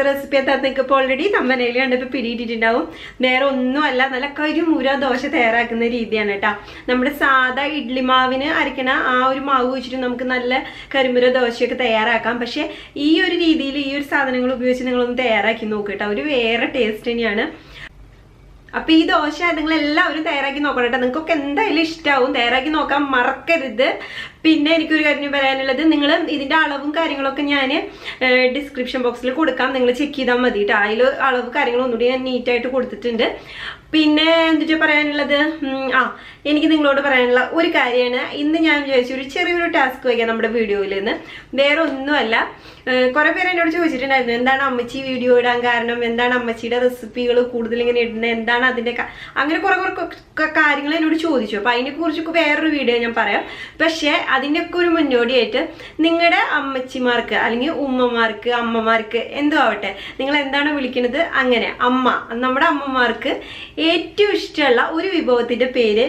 ഇന്നത്തെ റെസിപ്പി എന്താണെന്ന് നിങ്ങൾക്ക് ഇപ്പോൾ ഓൾറെഡി തമ്മനയിൽ കണ്ടപ്പോൾ പിടിയിട്ടിട്ടുണ്ടാവും. വേറെ ഒന്നുമല്ല, നല്ല കരിമുര ദോശ തയ്യാറാക്കുന്ന രീതിയാണ് കേട്ടോ. നമ്മുടെ സാധാ ഇഡ്ലി മാവിന് അരയ്ക്കണ ആ ഒരു മാവ് വെച്ചിട്ട് നമുക്ക് നല്ല കരിമുര ദോശയൊക്കെ തയ്യാറാക്കാം. പക്ഷെ ഈ ഒരു രീതിയിൽ ഈ ഒരു സാധനങ്ങൾ ഉപയോഗിച്ച് നിങ്ങളൊന്ന് തയ്യാറാക്കി നോക്കുക കേട്ടോ. ഒരു വേറെ ടേസ്റ്റ് തന്നെയാണ്. അപ്പൊ ഈ ദോശ നിങ്ങൾ എല്ലാവരും തയ്യാറാക്കി നോക്കണം കേട്ടോ. നിങ്ങൾക്കൊക്കെ എന്തായാലും ഇഷ്ടാവും. തയ്യാറാക്കി നോക്കാൻ മറക്കരുത്. പിന്നെ എനിക്കൊരു കാര്യം പറയാനുള്ളത്, നിങ്ങൾ ഇതിന്റെ അളവും കാര്യങ്ങളൊക്കെ ഞാൻ ഡിസ്ക്രിപ്ഷൻ ബോക്സിൽ കൊടുക്കാം. നിങ്ങൾ ചെക്ക് ചെയ്താൽ മതി കേട്ടോ. അതിൽ അളവ് കാര്യങ്ങളൊന്നുകൂടി ഞാൻ നീറ്റായിട്ട് കൊടുത്തിട്ടുണ്ട്. പിന്നെ എന്താ പറയാനുള്ളത്, എനിക്ക് നിങ്ങളോട് പറയാനുള്ള ഒരു കാര്യമാണ്, ഇന്ന് ഞാൻ വിചാരിച്ചു ഒരു ചെറിയൊരു ടാസ്ക് വയ്ക്കാം നമ്മുടെ വീഡിയോയിൽ നിന്ന്. വേറെ ഒന്നുമല്ല, കുറെ പേര് എന്നോട് ചോദിച്ചിട്ടുണ്ടായിരുന്നു എന്താണ് അമ്മച്ചി വീഡിയോ ഇടാൻ കാരണം, എന്താണ് അമ്മച്ചിയുടെ റെസിപ്പികൾ കൂടുതൽ ഇങ്ങനെ ഇടുന്നത്, എന്താണ് അതിന്റെ അങ്ങനെ കുറെ കാര്യങ്ങൾ എന്നോട് ചോദിച്ചു. അപ്പൊ അതിനെ കുറിച്ചൊക്കെ വേറൊരു വീഡിയോ ഞാൻ പറയാം. പക്ഷെ അതിൻ്റെയൊക്കെ ഒരു മുന്നോടിയായിട്ട് നിങ്ങളുടെ അമ്മച്ചിമാർക്ക് അല്ലെങ്കിൽ ഉമ്മമാർക്ക് അമ്മമാർക്ക് എന്തോ ആവട്ടെ, നിങ്ങൾ എന്താണ് വിളിക്കുന്നത്, അങ്ങനെ നമ്മുടെ അമ്മമാർക്ക് ഏറ്റവും ഇഷ്ടമുള്ള ഒരു വിഭവത്തിന്റെ പേര്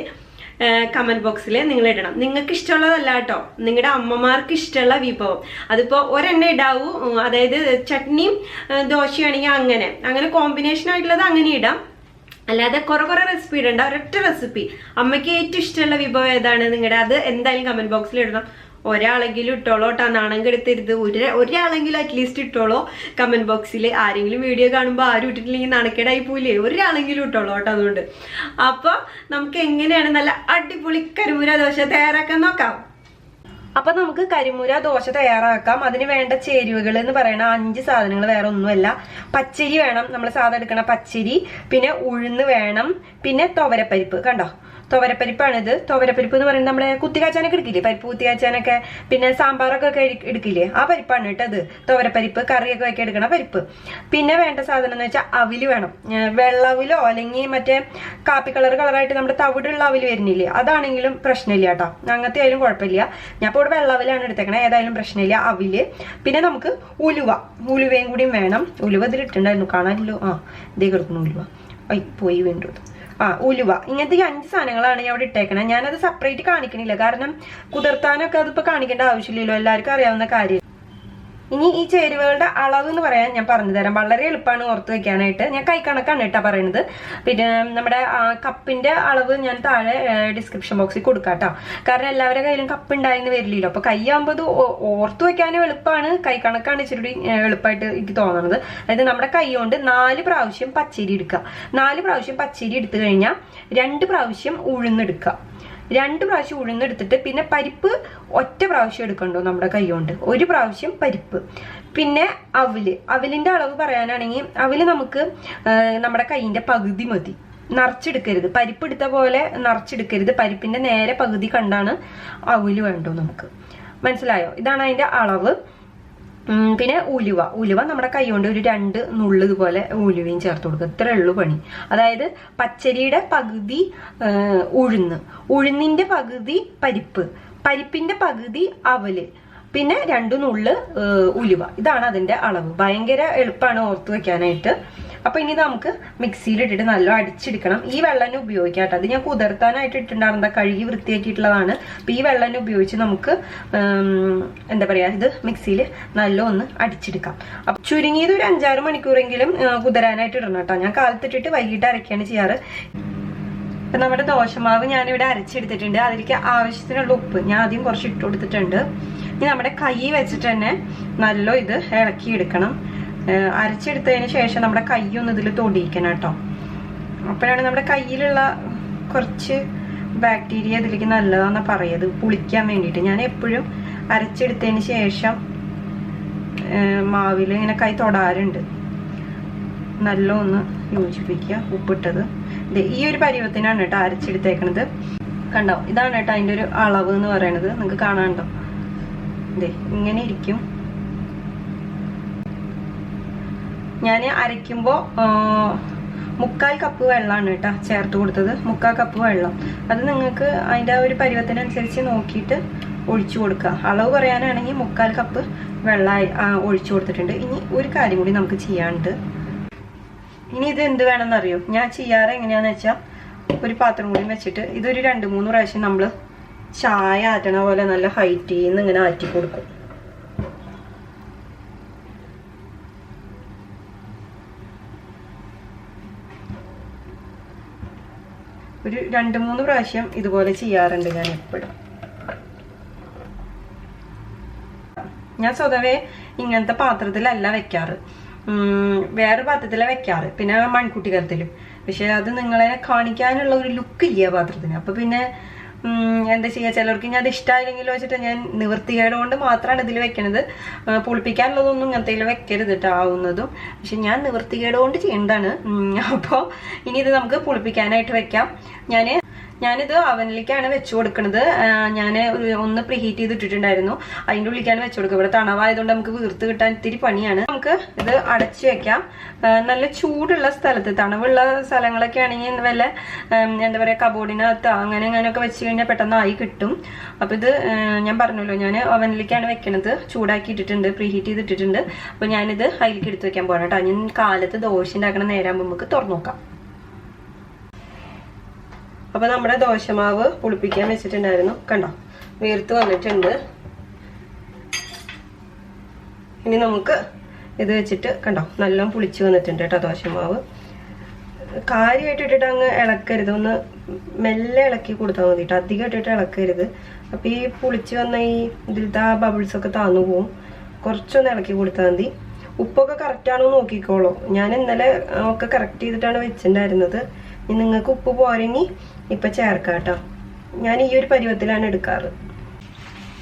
കമന്റ് ബോക്സിൽ നിങ്ങൾ ഇടണം. നിങ്ങൾക്ക് ഇഷ്ടമുള്ളതല്ല കേട്ടോ, നിങ്ങളുടെ അമ്മമാർക്ക് ഇഷ്ടമുള്ള വിഭവം. അതിപ്പോ ഒരെണ്ണ ഇടാവൂ. അതായത് ചട്നിയും ദോശയാണെങ്കിൽ അങ്ങനെ കോമ്പിനേഷൻ ആയിട്ടുള്ളത് അങ്ങനെ ഇടാം. അല്ലാതെ കുറെ റെസിപ്പി ഇടണ്ട. ഒരൊറ്റ റെസിപ്പി, അമ്മയ്ക്ക് ഏറ്റവും ഇഷ്ടമുള്ള വിഭവം ഏതാണ് നിങ്ങളുടെ, അത് എന്തായാലും കമന്റ് ബോക്സിൽ ഇടണം. ഒരാളെങ്കിലും ഇട്ടോളോ കേട്ടോ, നാണം കെടുത്തരുത്. ഒരാളെങ്കിലും അറ്റ്ലീസ്റ്റ് ഇട്ടോളോ കമന്റ് ബോക്സിൽ. ആരെങ്കിലും വീഡിയോ കാണുമ്പോൾ ആരും ഇട്ടിട്ടില്ലെങ്കിൽ നാണക്കേടായി പോയില്ലേ, ഒരാളെങ്കിലും ഇട്ടോളോ കേട്ടോ. അതുകൊണ്ട് അപ്പൊ നമുക്ക് എങ്ങനെയാണ് നല്ല അടിപൊളി കരിമുര ദോശ തയ്യാറാക്കാൻ നോക്കാം. അപ്പൊ നമുക്ക് കരിമുര ദോശ തയ്യാറാക്കാം. അതിന് വേണ്ട ചേരുവകൾ എന്ന് പറയുന്ന 5 സാധനങ്ങൾ വേറെ ഒന്നുമല്ല. പച്ചരി വേണം, നമ്മൾ സാധാ എടുക്കണ പച്ചരി. പിന്നെ ഉഴുന്ന് വേണം. പിന്നെ തുവരപ്പരിപ്പ്. കണ്ടോ, തുവരപ്പരിപ്പാണിത്. തുവരപ്പരിപ്പ് എന്ന് പറയുന്നത് നമ്മളെ കുത്തിക്കാച്ചാനൊക്കെ എടുക്കില്ലേ, പരിപ്പ് കുത്തിക്കാച്ചാനൊക്കെ, പിന്നെ സാമ്പാറൊക്കെ എടുക്കില്ലേ, ആ പരിപ്പാണ് കേട്ടോ അത്. തുവരപ്പരിപ്പ്, കറിയൊക്കെ വെക്കാൻ എടുക്കണ പരിപ്പ്. പിന്നെ വേണ്ട സാധനം എന്ന് വെച്ചാൽ അവില് വേണം. വെള്ളവിലോ അല്ലെങ്കിൽ മറ്റേ കാപ്പി കളറായിട്ട് നമ്മുടെ തവിടുള്ള അവില് വരുന്നില്ലേ, അതാണെങ്കിലും പ്രശ്നമില്ല കേട്ടോ. അങ്ങനത്തെ ആയാലും കുഴപ്പമില്ല. ഞാൻ ഇപ്പോൾ ഇവിടെ വെള്ളവിലാണ് എടുത്തേക്കണേ, ഏതായാലും പ്രശ്നമില്ല. അവില്. പിന്നെ നമുക്ക് ഉലുവയും കൂടിയും വേണം. ഉലുവ ഇതിലിട്ടുണ്ടായിരുന്നു, കാണാനില്ലോ. ഇതേ കിടക്കുന്നു ഉലുവ. പോയി വേണ്ടത്. ഉലുവ. ഇങ്ങനത്തെ 5 സാധനങ്ങളാണ് ഞാൻ അവിടെ ഇട്ടേക്കണേ. ഞാനത് സെപ്പറേറ്റ് കാണിക്കണില്ല, കാരണം കുതിർത്താനൊക്കെ അതിപ്പോ കാണിക്കേണ്ട ആവശ്യമില്ലല്ലോ, എല്ലാവർക്കും അറിയാവുന്ന കാര്യം. ഇനി ഈ ചേരുവകളുടെ അളവ് എന്ന് പറയാൻ ഞാൻ പറഞ്ഞു തരാം. വളരെ എളുപ്പമാണ് ഓർത്ത് വെക്കാനായിട്ട്. ഞാൻ കൈക്കണക്കാണ് കേട്ടാ പറയുന്നത്. പിന്നെ നമ്മുടെ കപ്പിന്റെ അളവ് ഞാൻ താഴെ ഡിസ്ക്രിപ്ഷൻ ബോക്സിൽ കൊടുക്കാം കേട്ടോ. കാരണം എല്ലാവരുടെ കയ്യിലും കപ്പ് ഉണ്ടായെന്ന് വരില്ലല്ലോ. അപ്പൊ കൈയാകുമ്പോൾ ഇത് ഓർത്ത് വെക്കാനും എളുപ്പമാണ്, കൈക്കണക്കാണ് ഇച്ചിരി എളുപ്പമായിട്ട് എനിക്ക് തോന്നുന്നത്. അതായത് നമ്മുടെ കൈ കൊണ്ട് 4 പ്രാവശ്യം പച്ചരി എടുക്കുക. 4 പ്രാവശ്യം പച്ചരി എടുത്തു കഴിഞ്ഞാൽ 2 പ്രാവശ്യം ഉഴുന്നെടുക്കുക. 2 പ്രാവശ്യം ഉഴുന്നെടുത്തിട്ട് പിന്നെ പരിപ്പ് ഒറ്റ പ്രാവശ്യം എടുക്കണ്ടോ നമ്മുടെ കൈ കൊണ്ട്, 1 പ്രാവശ്യം പരിപ്പ്. പിന്നെ അവിലിന്റെ അളവ് പറയാനാണെങ്കിൽ അവില് നമുക്ക് നമ്മുടെ കൈയിന്റെ പകുതി മതി, നിറച്ചെടുക്കരുത്. പരിപ്പ് എടുത്ത പോലെ നിറച്ചെടുക്കരുത്. പരിപ്പിന്റെ നേരെ പകുതി കണ്ടാണ് അവില് വേണ്ടോ നമുക്ക്. മനസ്സിലായോ? ഇതാണ് അതിന്റെ അളവ്. പിന്നെ ഉലുവ നമ്മുടെ കൈ കൊണ്ട് ഒരു 2 നുള്ളു ഇതുപോലെ ഉലുവയും ചേർത്ത് കൊടുക്കുക. ഇത്രേ ഉള്ളൂ പണി. അതായത് പച്ചരിയുടെ പകുതി ഉഴുന്നിന്റെ പകുതി പരിപ്പിന്റെ പകുതി അവല്, പിന്നെ 2 നുള്ളു ഉലുവ. ഇതാണ് അതിന്റെ അളവ്. ഭയങ്കര എളുപ്പമാണ് ഓർത്ത് വെക്കാനായിട്ട്. അപ്പൊ ഇനി നമുക്ക് മിക്സിയിലിട്ടിട്ട് നല്ല അടിച്ചെടുക്കണം. ഈ വെള്ളം ഉപയോഗിക്കാം കേട്ടോ. അത് ഞാൻ കുതിർത്താനായിട്ട് ഇട്ടിട്ടുണ്ടായിരുന്ന, കഴുകി വൃത്തിയാക്കിയിട്ടുള്ളതാണ്. അപ്പൊ ഈ വെള്ളം ഉപയോഗിച്ച് നമുക്ക് എന്താ പറയാ, ഇത് മിക്സിയിൽ നല്ല ഒന്ന് അടിച്ചെടുക്കാം. അപ്പൊ ചുരുങ്ങിയത് ഒരു 5-6 മണിക്കൂറെങ്കിലും കുതിരാനായിട്ട് ഇടണം കേട്ടോ. ഞാൻ കാലത്തിട്ടിട്ട് വൈകിട്ട് അരയ്ക്കാണ് ചെയ്യാറ്. ഇപ്പൊ നമ്മുടെ ദോശമാവ് ഞാനിവിടെ അരച്ചെടുത്തിട്ടുണ്ട്. അതിലേക്ക് ആവശ്യത്തിനുള്ള ഉപ്പ് ഞാൻ ആദ്യം കുറച്ച് ഇട്ട് കൊടുത്തിട്ടുണ്ട്. ഇനി നമ്മുടെ കൈ വെച്ചിട്ട് തന്നെ നല്ല ഇത് ഇളക്കിയെടുക്കണം. അരച്ചെടുത്തതിന് ശേഷം നമ്മുടെ കൈ ഒന്ന് ഇതിൽ തൊടിയിക്കണം കേട്ടോ. അപ്പോഴാണ് നമ്മുടെ കയ്യിലുള്ള കുറച്ച് ബാക്ടീരിയ ഇതിലേക്ക് നല്ലതാണെന്ന് പറയുന്നത്, പുളിക്കാൻ വേണ്ടിയിട്ട്. ഞാൻ എപ്പോഴും അരച്ചെടുത്തതിന് ശേഷം മാവിൽ ഇങ്ങനെ കൈ തൊടാറുണ്ട്. നല്ല ഒന്ന് യോജിപ്പിക്കുക. ഉപ്പിട്ടത് ഈ ഒരു പരുവത്തിനാണ് കേട്ടോ അരച്ചെടുത്തേക്കണത്. കണ്ടോ, ഇതാണ് കേട്ടോ അതിൻ്റെ ഒരു അളവ് എന്ന് പറയുന്നത്. നിങ്ങൾക്ക് കാണാണ്ടോ, ഇങ്ങനെ ഇരിക്കും. ഞാൻ അരയ്ക്കുമ്പോൾ 3/4 കപ്പ് വെള്ളമാണ് കേട്ടോ ചേർത്ത് കൊടുത്തത്. 3/4 കപ്പ് വെള്ളം. അത് നിങ്ങൾക്ക് അതിൻ്റെ ഒരു പരുവത്തിനനുസരിച്ച് നോക്കിയിട്ട് ഒഴിച്ചു കൊടുക്കുക. അളവ് പറയാനാണെങ്കിൽ 3/4 കപ്പ് വെള്ളം ഒഴിച്ചു കൊടുത്തിട്ടുണ്ട്. ഇനി ഒരു കാര്യം കൂടി നമുക്ക് ചെയ്യാനുണ്ട്. ഇനി ഇത് എന്ത് വേണമെന്നറിയോ, ഞാൻ ചെയ്യാറ് എങ്ങനെയാന്ന് വെച്ചാൽ, ഒരു പാത്രം കൂടി വെച്ചിട്ട് ഇതൊരു 2-3 പ്രാവശ്യം നമ്മൾ ചായ ആറ്റണ പോലെ നല്ല ഹൈറ്റിൽ നിന്ന് ഇങ്ങനെ ആറ്റി കൊടുക്കും. ഒരു 2-3 പ്രാവശ്യം ഇതുപോലെ ചെയ്യാറുണ്ട് ഞാൻ എപ്പോഴും. ഞാൻ സ്വതവേ ഇങ്ങനത്തെ പാത്രത്തിലല്ല വെക്കാറ്, വേറെ പാത്രത്തിലാണ് വെക്കാറ്, പിന്നെ മൺകുട്ടികലത്തിലും. പക്ഷെ അത് നിങ്ങളെ കാണിക്കാനുള്ള ഒരു ലുക്ക് ഇല്ല പാത്രത്തിന്. അപ്പൊ പിന്നെ എന്താ ചെയ്യുക, ചിലർക്ക് ഞാൻ അത് ഇഷ്ടമായില്ലെങ്കിലോ വെച്ചിട്ട് ഞാൻ നിവൃത്തികേട് കൊണ്ട് മാത്രമാണ് ഇതിൽ വെക്കണത്. പുളിപ്പിക്കാനുള്ളതൊന്നും ഇങ്ങനത്തെ വെക്കരുത് കേട്ടോ ആവുന്നതും. പക്ഷെ ഞാൻ നിവൃത്തികേട് കൊണ്ട് ചെയ്യേണ്ടതാണ്. അപ്പോൾ ഇനി ഇത് നമുക്ക് പുളിപ്പിക്കാനായിട്ട് വെക്കാം. ഞാനിത് അവനിലേക്കാണ് വെച്ചു കൊടുക്കുന്നത്. ഞാൻ ഒന്ന് പ്രീഹീറ്റ് ചെയ്തിട്ടിട്ടുണ്ടായിരുന്നു, അതിൻ്റെ ഉള്ളിലേക്കാണ് വെച്ചു കൊടുക്കുക. ഇവിടെ തണവായതുകൊണ്ട് നമുക്ക് വീർത്ത് കിട്ടാൻ ഇത്തിരി പണിയാണ്. നമുക്ക് ഇത് അടച്ചു വെക്കാം. നല്ല ചൂടുള്ള സ്ഥലത്ത്, തണവുള്ള സ്ഥലങ്ങളൊക്കെ ആണെങ്കിൽ വല്ല എന്താ പറയുക കബോർഡിനകത്ത് അങ്ങനെയൊക്കെ വെച്ച് കഴിഞ്ഞാൽ പെട്ടെന്നായി കിട്ടും. അപ്പം ഇത് ഞാൻ പറഞ്ഞല്ലോ, ഞാൻ അവനിലേക്കാണ് വെക്കണത്. ചൂടാക്കി ഇട്ടിട്ടുണ്ട്, പ്രീഹീറ്റ് ചെയ്തിട്ടിട്ടുണ്ട്. അപ്പം ഞാനിത് അതിലേക്ക് എടുത്ത് വെക്കാൻ പോകണം കേട്ടോ. ഞാൻ കാലത്ത് ദോശ ഉണ്ടാക്കണ നേരം നമുക്ക് തുറന്നു നോക്കാം. അപ്പൊ നമ്മുടെ ദോശമാവ് പുളിപ്പിക്കാൻ വെച്ചിട്ടുണ്ടായിരുന്നു, കണ്ടോ വീർത്ത് വന്നിട്ടുണ്ട്. ഇനി നമുക്ക് ഇത് വെച്ചിട്ട് കണ്ടോ നല്ലോണം പുളിച്ച് വന്നിട്ടുണ്ട് കേട്ടോ ദോശമാവ്. കാര്യമായിട്ട് ഇട്ടിട്ട് അങ്ങ് ഇളക്കരുത്, ഒന്ന് മെല്ലെ ഇളക്കി കൊടുത്താൽ മതി കേട്ടോ, അധികം ഇട്ടിട്ട് ഇളക്കരുത്. അപ്പൊ ഈ പുളിച്ച് വന്ന ഈ ഇതിലത്തെ ആ ബബിൾസ് ഒക്കെ താന്നു പോവും. കുറച്ചൊന്ന് ഇളക്കി കൊടുത്താൽ മതി. ഉപ്പൊക്കെ കറക്റ്റാണോ നോക്കിക്കോളൂ. ഞാൻ ഇന്നലെ ഒക്കെ കറക്റ്റ് ചെയ്തിട്ടാണ് വെച്ചിട്ടുണ്ടായിരുന്നത്. ഇനി നിങ്ങൾക്ക് ഉപ്പ് പോരെങ്കിൽ ഇപ്പൊ ചേർക്കാം കേട്ടോ. ഞാൻ ഈ ഒരു പരുവത്തിലാണ് എടുക്കാറ്.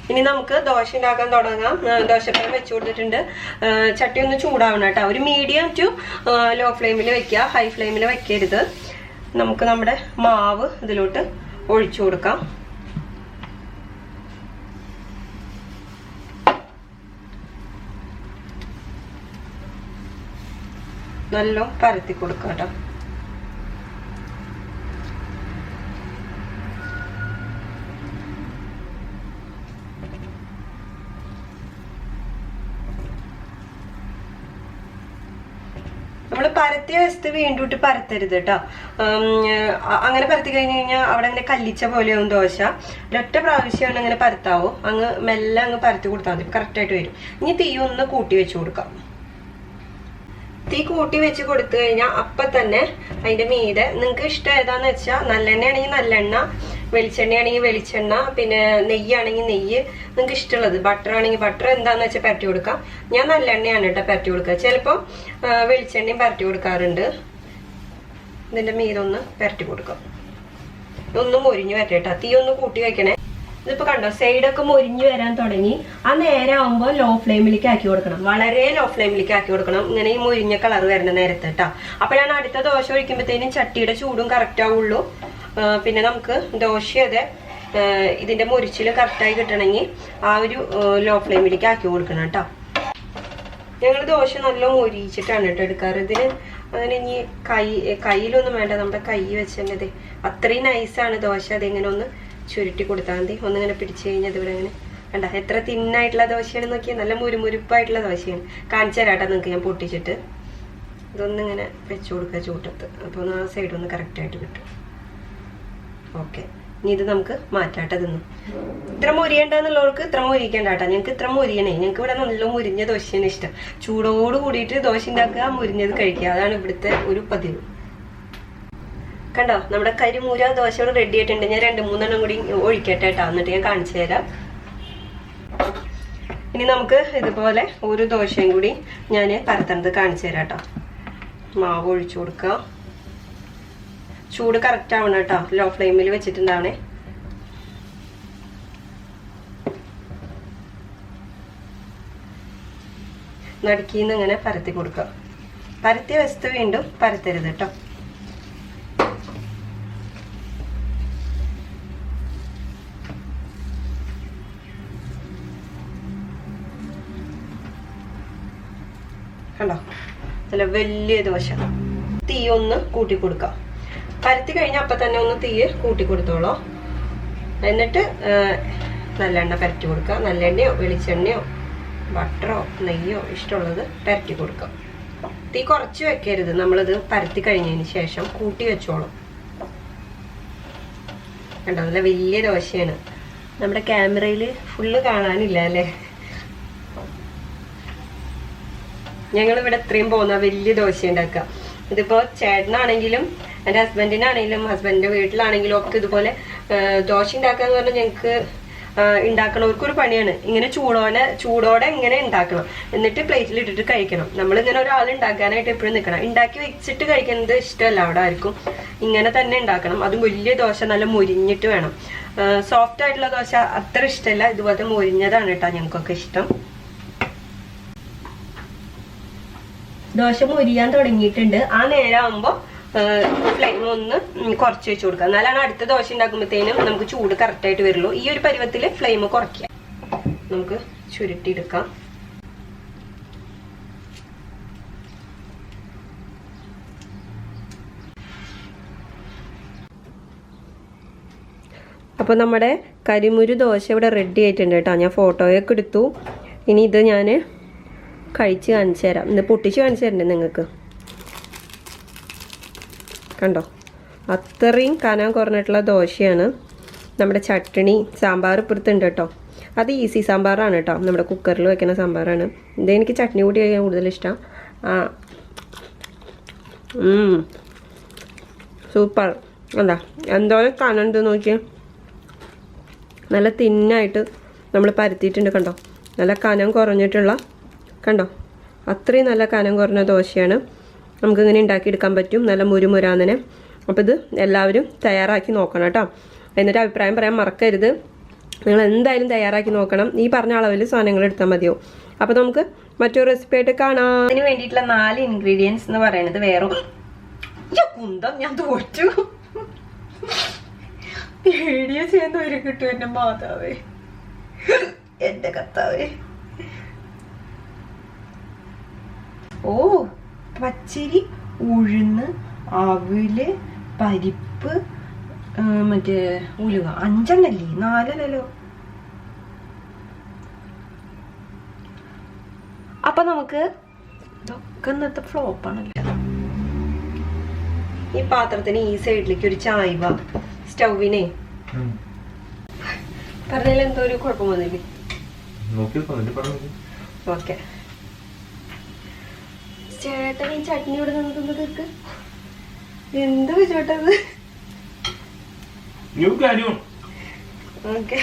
ഇനി നമുക്ക് ദോശ ഉണ്ടാക്കാൻ തുടങ്ങാം. ദോശപ്പാൻ വെച്ചു കൊടുത്തിട്ടുണ്ട്. ചട്ടി ഒന്ന് ചൂടാവണം കേട്ടോ. ഒരു മീഡിയം ടു ലോ ഫ്ലെയിമിൽ വെക്കുക, ഹൈ ഫ്ലെയിമിൽ വെക്കരുത്. നമുക്ക് നമ്മുടെ മാവ് ഇതിലോട്ട് ഒഴിച്ചു കൊടുക്കാം. നല്ലോണം പരത്തി കൊടുക്കാം കേട്ടോ. നമ്മൾ പരത്തിയ വശത്ത് വീണ്ടും ഇട്ട് പരത്തരുത് കേട്ടോ. അങ്ങനെ പരത്തി കഴിഞ്ഞ് കഴിഞ്ഞാൽ അവിടെ അങ്ങനെ കല്ലിച്ച പോലെയാവും ദോശ. ഒരൊറ്റ പ്രാവശ്യമാണ് അങ്ങനെ പരത്താവോ, അങ്ങ് മെല്ലെ അങ്ങ് പരത്തി കൊടുത്താൽ മതി, കറക്റ്റായിട്ട് വരും. ഇനി തീ ഒന്ന് കൂട്ടി വെച്ച് കൊടുക്കാം. തീ കൂട്ടി വെച്ച് കൊടുത്തു കഴിഞ്ഞാൽ അപ്പം തന്നെ അതിന്റെ മീതെ നിങ്ങൾക്ക് ഇഷ്ടം ഏതാന്ന് വെച്ചാൽ, നല്ലെണ്ണ ആണെങ്കിൽ നല്ലെണ്ണ, വെളിച്ചെണ്ണ ആണെങ്കിൽ വെളിച്ചെണ്ണ, പിന്നെ നെയ്യാണെങ്കിൽ നെയ്യ്, നിങ്ങൾക്ക് ഇഷ്ടമുള്ളത്. ബട്ടർ ആണെങ്കിൽ ബട്ടർ, എന്താന്ന് വെച്ചാൽ പരട്ടി കൊടുക്കാം. ഞാൻ നല്ലെണ്ണയാണ് കേട്ടോ പരട്ടി കൊടുക്കുക. ചിലപ്പോൾ വെളിച്ചെണ്ണയും പരട്ടി കൊടുക്കാറുണ്ട്. ഇതിന്റെ മീതൊന്ന് പരട്ടി കൊടുക്കാം. ഒന്നും മൊരിഞ്ഞു വരട്ടെ കേട്ടോ. തീ ഒന്ന് കൂട്ടി വെക്കണേ. ഇതിപ്പോ കണ്ടോ സൈഡൊക്കെ മൊരിഞ്ഞു വരാൻ തുടങ്ങി. ആ നേരെ ആവുമ്പോൾ ലോ ഫ്ലെയിമിലേക്ക് ആക്കി കൊടുക്കണം, വളരെ ലോ ഫ്ലെയിമിലേക്ക് ആക്കി കൊടുക്കണം. ഇങ്ങനെ ഈ മൊരിഞ്ഞ കളർ വരുന്ന നേരത്തെ കേട്ടോ. അപ്പോഴാണ് അടുത്ത ദോശ ഒഴിക്കുമ്പോഴത്തേനും ചട്ടിയുടെ ചൂടും കറക്റ്റ് ആവുള്ളൂ. പിന്നെ നമുക്ക് ദോശ അതെ ഇതിന്റെ മുരിച്ചിൽ കറക്റ്റായി കിട്ടണമെങ്കിൽ ആ ഒരു ലോ ഫ്ലെയിമിലേക്ക് ആക്കി കൊടുക്കണം കേട്ടോ. ഞങ്ങൾ ദോശ നല്ല മൊരിച്ചിട്ടാണ് കേട്ടോ എടുക്കാറ്. ഇതിന് അങ്ങനെ ഇനി കയ്യിലൊന്നും വേണ്ട, നമ്മുടെ കൈ വെച്ചത് അത്രയും നൈസാണ് ദോശ. അതിങ്ങനെ ഒന്ന് ചുരുട്ടി കൊടുത്താൽ മതി. ഒന്നിങ്ങനെ പിടിച്ചു കഴിഞ്ഞാൽ ഇവിടെ അങ്ങനെ കണ്ട എത്ര തിന്നായിട്ടുള്ള ദോശയാണ് നോക്കിയാൽ, നല്ല മുരുമുരുപ്പായിട്ടുള്ള ദോശയാണ്. കാണിച്ചു തരാട്ടോ നിങ്ങൾക്ക് ഞാൻ പൊട്ടിച്ചിട്ട്. ഇതൊന്നിങ്ങനെ വെച്ചു കൊടുക്കുക ചൂട്ടത്ത്, അപ്പോൾ ആ സൈഡ് ഒന്ന് കറക്റ്റായിട്ട് കിട്ടും. ഓക്കെ, ഇനി ഇത് നമുക്ക് മാറ്റാട്ടെ. തിന്നു ഇത്ര മുരിയണ്ടെന്നുള്ളവർക്ക് ഇത്ര മുരിക്കേണ്ട കേട്ടോ. ഞങ്ങൾക്ക് ഇത്ര മുരിയണേ. ഞങ്ങൾക്ക് ഇവിടെ നല്ല മുരിഞ്ഞ ദോശയാണ് ഇഷ്ടം. ചൂടോട് കൂടിയിട്ട് ദോശ ഉണ്ടാക്കുക, മുരിഞ്ഞത് കഴിക്കുക, അതാണ് ഇവിടുത്തെ ഒരു പതിവ്. കണ്ടോ നമ്മുടെ കരിമൂര ദോശയോട് റെഡി ആയിട്ടുണ്ട്. ഞാൻ 2-3 കൂടി ഒഴിക്കട്ടെ കേട്ടോ, എന്നിട്ട് ഞാൻ കാണിച്ചു തരാം. ഇനി നമുക്ക് ഇതുപോലെ ഒരു ദോശയും കൂടി ഞാൻ പരത്തണത് കാണിച്ചു തരാം കേട്ടോ. മാവ് ഒഴിച്ചു കൊടുക്കുക. ചൂട് കറക്റ്റ് ആവണം കേട്ടോ, ലോ ഫ്ലെയിമിൽ വെച്ചിട്ടുണ്ടാവണേ. നടുക്കിന്ന് ഇങ്ങനെ പരത്തി കൊടുക്കുക. പരത്തിയ വശത്ത് വീണ്ടും പരത്തരുത് കേട്ടോ. കണ്ടോ നല്ല വലിയ ദോശ. തീ ഒന്ന് കൂട്ടി കൊടുക്കാം. പരത്തി കഴിഞ്ഞാൽ അപ്പം തന്നെ ഒന്ന് തീ കൂട്ടി കൊടുത്തോളൂ. എന്നിട്ട് നല്ലെണ്ണ പരറ്റി കൊടുക്കുക. നല്ലെണ്ണയോ വെളിച്ചെണ്ണയോ ബട്ടറോ നെയ്യോ ഇഷ്ടമുള്ളത് പരറ്റി കൊടുക്കാം. തീ കുറച്ച് വെക്കരുത്. നമ്മളിത് പരത്തി കഴിഞ്ഞതിന് ശേഷം കൂട്ടി വെച്ചോളും. കണ്ടോ നല്ല വലിയ ദോശയാണ്. നമ്മുടെ ക്യാമറയിൽ ഫുള്ള് കാണാനില്ല അല്ലേ. ഞങ്ങളിവിടെ ഇത്രയും പോകുന്ന വലിയ ദോശ ഉണ്ടാക്കുക. ഇതിപ്പോ ചേട്ടനാണെങ്കിലും എൻ്റെ ഹസ്ബൻഡിനാണെങ്കിലും ഹസ്ബൻഡിന്റെ വീട്ടിലാണെങ്കിലും ഒക്കെ ഇതുപോലെ ദോശ ഉണ്ടാക്കാന്ന് പറഞ്ഞാൽ ഞങ്ങൾക്ക് ഉണ്ടാക്കണവർക്കൊരു പണിയാണ്. ഇങ്ങനെ ചൂടോടെ ഇങ്ങനെ ഉണ്ടാക്കണം, എന്നിട്ട് പ്ലേറ്റിൽ ഇട്ടിട്ട് കഴിക്കണം. നമ്മളിങ്ങനെ ഒരാൾ ഉണ്ടാക്കാനായിട്ട് എപ്പോഴും നിൽക്കണം. ഉണ്ടാക്കി വെച്ചിട്ട് കഴിക്കുന്നത് ഇഷ്ടമല്ല അവിടെ ആർക്കും. ഇങ്ങനെ തന്നെ ഉണ്ടാക്കണം. അതും വലിയ ദോശ നല്ല മൊരിഞ്ഞിട്ട് വേണം. സോഫ്റ്റ് ആയിട്ടുള്ള ദോശ അത്ര ഇഷ്ടമല്ല. ഇതുപോലത്തെ മൊരിഞ്ഞതാണ് കേട്ടോ ഞങ്ങൾക്കൊക്കെ ഇഷ്ടം. ദോശ മൊരിയാൻ തുടങ്ങിയിട്ടുണ്ട്. ആ നേരം ആകുമ്പോൾ ഫ്ലെയിം ഒന്ന് കുറച്ച് വെച്ച് കൊടുക്കുക. എന്നാലാണ് അടുത്ത ദോശ ഉണ്ടാക്കുമ്പോഴത്തേനും നമുക്ക് ചൂട് കറക്റ്റായിട്ട് വരുള്ളൂ. ഈ ഒരു പരുവത്തിൽ ഫ്ലെയിം കുറയ്ക്കുക. നമുക്ക് ചുരുട്ടിയെടുക്കാം. അപ്പോൾ നമ്മുടെ കരിമുരു ദോശ ഇവിടെ റെഡി ആയിട്ടുണ്ട് കേട്ടോ. ഞാൻ ഫോട്ടോയൊക്കെ എടുത്തു. ഇനി ഇത് ഞാൻ കഴിച്ച് കാണിച്ചു തരാം. ഇന്ന് പൊട്ടിച്ച് കാണിച്ചു തരണ്ടേ നിങ്ങൾക്ക്. കണ്ടോ, അത്രയും കനം കുറഞ്ഞിട്ടുള്ള ദോശയാണ്. നമ്മുടെ ചട്ടണി സാമ്പാർ ഇപ്പുറത്തുണ്ട് കേട്ടോ. അത് ഈസി സാമ്പാറാണ് കേട്ടോ, നമ്മുടെ കുക്കറിൽ വെക്കുന്ന സാമ്പാറാണ്. ഇതെനിക്ക് ചട്നി കൂട്ടി കഴിക്കാൻ കൂടുതൽ ഇഷ്ടം. സൂപ്പർ. എന്താ എന്തോരം കനം ഉണ്ട് നോക്കിയേ. നല്ല തിന്നായിട്ട് നമ്മൾ പരത്തിയിട്ടുണ്ട്. കണ്ടോ, നല്ല കനം കുറഞ്ഞിട്ടുള്ള, കണ്ടോ, അത്രയും നല്ല കനം കുറഞ്ഞ ദോശയാണ്. നമുക്കിങ്ങനെ ഉണ്ടാക്കിയെടുക്കാൻ പറ്റും, നല്ല മുരുമുരാന്നനെ. അപ്പോൾ ഇത് എല്ലാവരും തയ്യാറാക്കി നോക്കണം കേട്ടോ. എന്നിട്ട് അഭിപ്രായം പറയാൻ മറക്കരുത്. നിങ്ങൾ എന്തായാലും തയ്യാറാക്കി നോക്കണം. ഈ പറഞ്ഞ അളവിൽ സാധനങ്ങൾ എടുത്താൽ മതിയോ. അപ്പോൾ നമുക്ക് മറ്റൊരു റെസിപ്പി ആയിട്ട് കാണാം. അതിന് വേണ്ടിയിട്ടുള്ള 4 ഇൻഗ്രീഡിയൻസ് എന്ന് പറയുന്നത് വേറെ കുന്തം ഞാൻ തോറ്റു. വീഡിയോ ചെയ്യുന്ന ഒരു കിട്ടും എൻ്റെ മാതാവേ, എൻ്റെ കർത്താവേ. ഓ, പച്ചരി, ഉഴുന്ന്, അവല്, പരിപ്പ്, മറ്റേ ഉലുവ. 5 എണ്ണല്ലേ, 4 അപ്പൊ നമുക്ക് ഇതൊക്കെ ഇന്നത്തെ ഫ്ലോപ്പാണല്ലോ. ഈ പാത്രത്തിന് ഈ സൈഡിലേക്ക് ഒരു ചായ്വ സ്റ്റൗവിനെ പറഞ്ഞാൽ എന്തോ ഒരു കുഴപ്പം വന്നില്ലേ. ഓക്കെ ചേട്ടൻ, ഈ ചട്നി ഇവിടെ നിന്നൊന്ന് തീർക്ക്. എന്ത് ചേട്ടത്? ഓക്കെ